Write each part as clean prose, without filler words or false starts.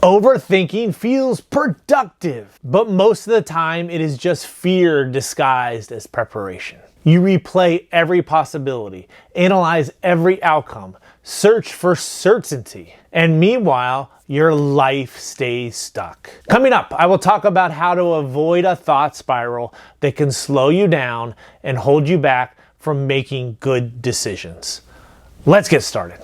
Overthinking feels productive, but most of the time it is just fear disguised as preparation. You replay every possibility, analyze every outcome, search for certainty, and meanwhile, your life stays stuck. Coming up, I will talk about how to avoid a thought spiral that can slow you down and hold you back from making good decisions. Let's get started.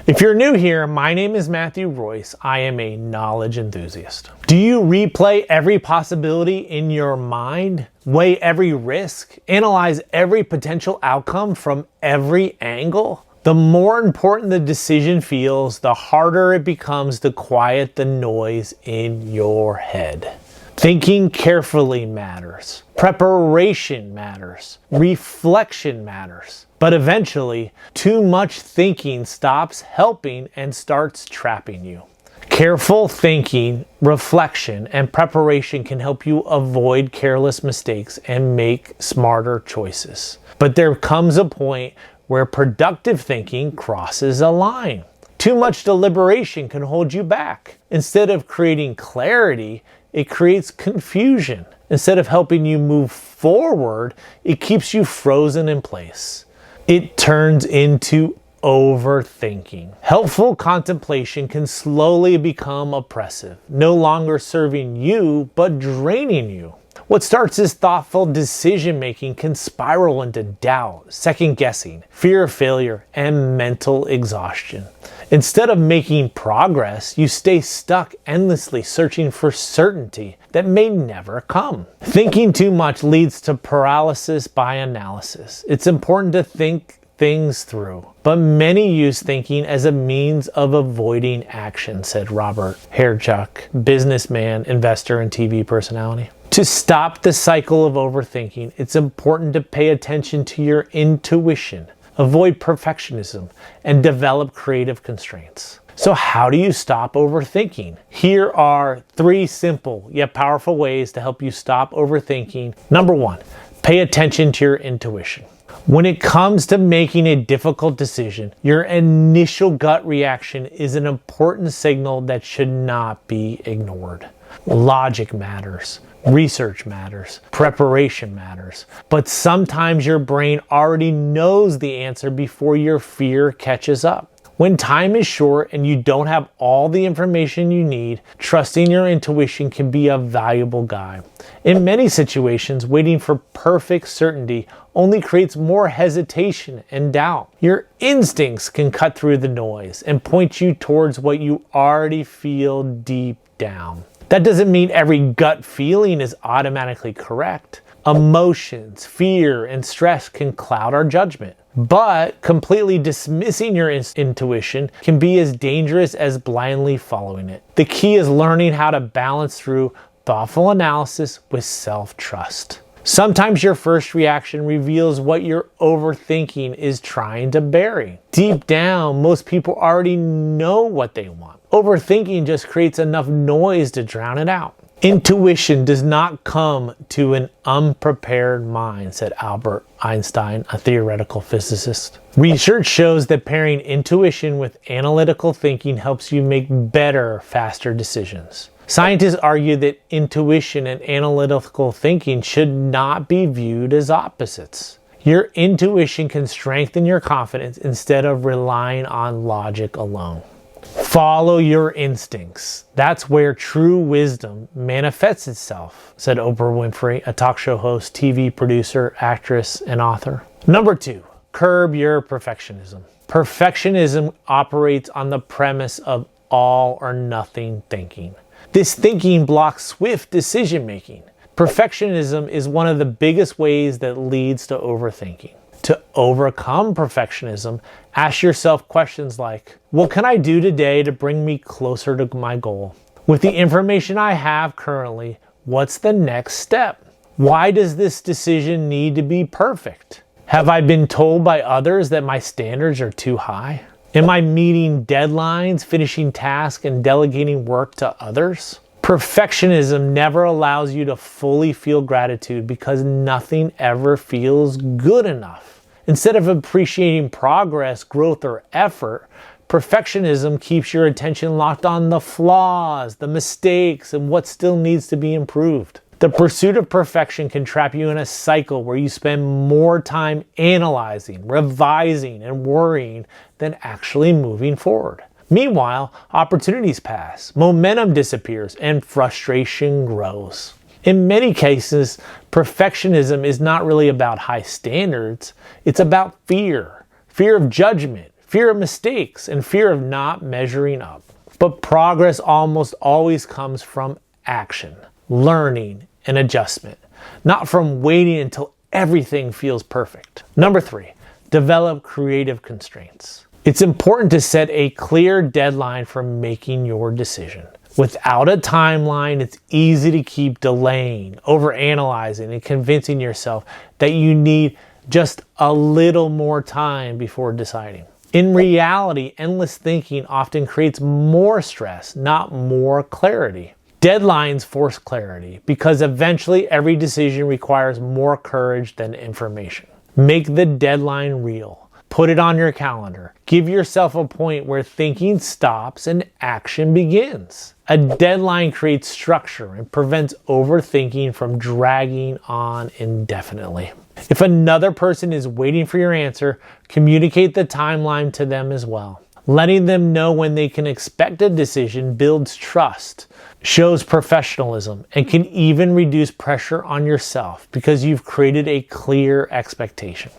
If you're new here, my name is Matthew Royce. I am a knowledge enthusiast. Do you replay every possibility in your mind? Weigh every risk? Analyze every potential outcome from every angle? The more important the decision feels, the harder it becomes to quiet the noise in your head. Thinking carefully matters. Preparation matters. Reflection matters. But eventually, too much thinking stops helping and starts trapping you. Careful thinking, reflection, and preparation can help you avoid careless mistakes and make smarter choices. But there comes a point where productive thinking crosses a line. Too much deliberation can hold you back. Instead of creating clarity, it creates confusion. Instead of helping you move forward, it keeps you frozen in place. It turns into overthinking. Helpful contemplation can slowly become oppressive, no longer serving you, but draining you. What starts as thoughtful decision-making can spiral into doubt, second-guessing, fear of failure, and mental exhaustion. Instead of making progress, you stay stuck endlessly searching for certainty that may never come. Thinking too much leads to paralysis by analysis. It's important to think things through, but many use thinking as a means of avoiding action, said Robert Herjavec, businessman, investor, and TV personality. To stop the cycle of overthinking, it's important to pay attention to your intuition, avoid perfectionism, and develop creative constraints. So how do you stop overthinking? Here are 3 simple yet powerful ways to help you stop overthinking. Number 1, pay attention to your intuition. When it comes to making a difficult decision, your initial gut reaction is an important signal that should not be ignored. Logic matters. Research matters, preparation matters, but sometimes your brain already knows the answer before your fear catches up. When time is short and you don't have all the information you need, trusting your intuition can be a valuable guide. In many situations, waiting for perfect certainty only creates more hesitation and doubt. Your instincts can cut through the noise and point you towards what you already feel deep down. That doesn't mean every gut feeling is automatically correct. Emotions, fear, and stress can cloud our judgment. But completely dismissing your intuition can be as dangerous as blindly following it. The key is learning how to balance through thoughtful analysis with self-trust. Sometimes your first reaction reveals what your overthinking is trying to bury. Deep down, most people already know what they want. Overthinking just creates enough noise to drown it out. Intuition does not come to an unprepared mind, said Albert Einstein, a theoretical physicist. Research shows that pairing intuition with analytical thinking helps you make better, faster decisions. Scientists argue that intuition and analytical thinking should not be viewed as opposites. Your intuition can strengthen your confidence instead of relying on logic alone. Follow your instincts. That's where true wisdom manifests itself, said Oprah Winfrey, a talk show host, TV producer, actress, and author. Number 2, curb your perfectionism. Perfectionism operates on the premise of all or nothing thinking. This thinking blocks swift decision making. Perfectionism is one of the biggest ways that leads to overthinking. To overcome perfectionism, ask yourself questions like, what can I do today to bring me closer to my goal? With the information I have currently, what's the next step? Why does this decision need to be perfect? Have I been told by others that my standards are too high? Am I meeting deadlines, finishing tasks, and delegating work to others? Perfectionism never allows you to fully feel gratitude because nothing ever feels good enough. Instead of appreciating progress, growth, or effort, Perfectionism keeps your attention locked on the flaws, the mistakes, and what still needs to be improved. The pursuit of perfection can trap you in a cycle where you spend more time analyzing, revising, and worrying than actually moving forward. Meanwhile, opportunities pass, momentum disappears, and frustration grows. In many cases, perfectionism is not really about high standards. It's about fear. Fear of judgment, fear of mistakes, and fear of not measuring up. But progress almost always comes from action, learning, and adjustment, not from waiting until everything feels perfect. Number 3, develop creative constraints. It's important to set a clear deadline for making your decision. Without a timeline, it's easy to keep delaying, overanalyzing, and convincing yourself that you need just a little more time before deciding. In reality, endless thinking often creates more stress, not more clarity. Deadlines force clarity because eventually every decision requires more courage than information. Make the deadline real. Put it on your calendar. Give yourself a point where thinking stops and action begins. A deadline creates structure and prevents overthinking from dragging on indefinitely. If another person is waiting for your answer, communicate the timeline to them as well. Letting them know when they can expect a decision builds trust, shows professionalism, and can even reduce pressure on yourself because you've created a clear expectation.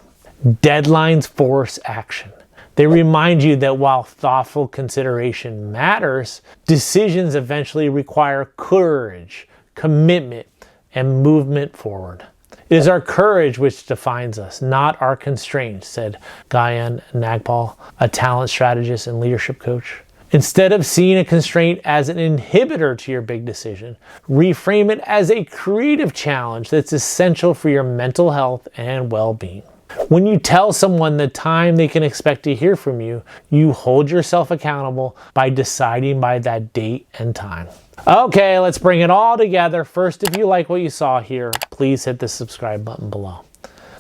Deadlines force action. They remind you that while thoughtful consideration matters, decisions eventually require courage, commitment, and movement forward. It is our courage which defines us, not our constraints, said Gayan Nagpal, a talent strategist and leadership coach. Instead of seeing a constraint as an inhibitor to your big decision, reframe it as a creative challenge that's essential for your mental health and well-being. When you tell someone the time they can expect to hear from you, you hold yourself accountable by deciding by that date and time. Okay, let's bring it all together. First, if you like what you saw here, please hit the subscribe button below.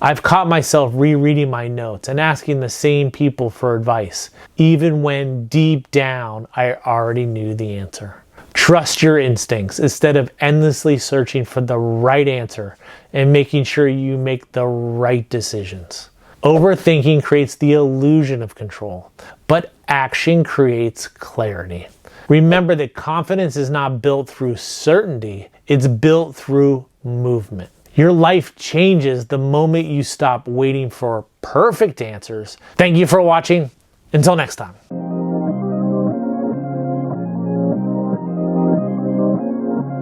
I've caught myself rereading my notes and asking the same people for advice, even when deep down I already knew the answer. Trust your instincts instead of endlessly searching for the right answer and making sure you make the right decisions. Overthinking creates the illusion of control, but action creates clarity. Remember that confidence is not built through certainty, it's built through movement. Your life changes the moment you stop waiting for perfect answers. Thank you for watching. Until next time.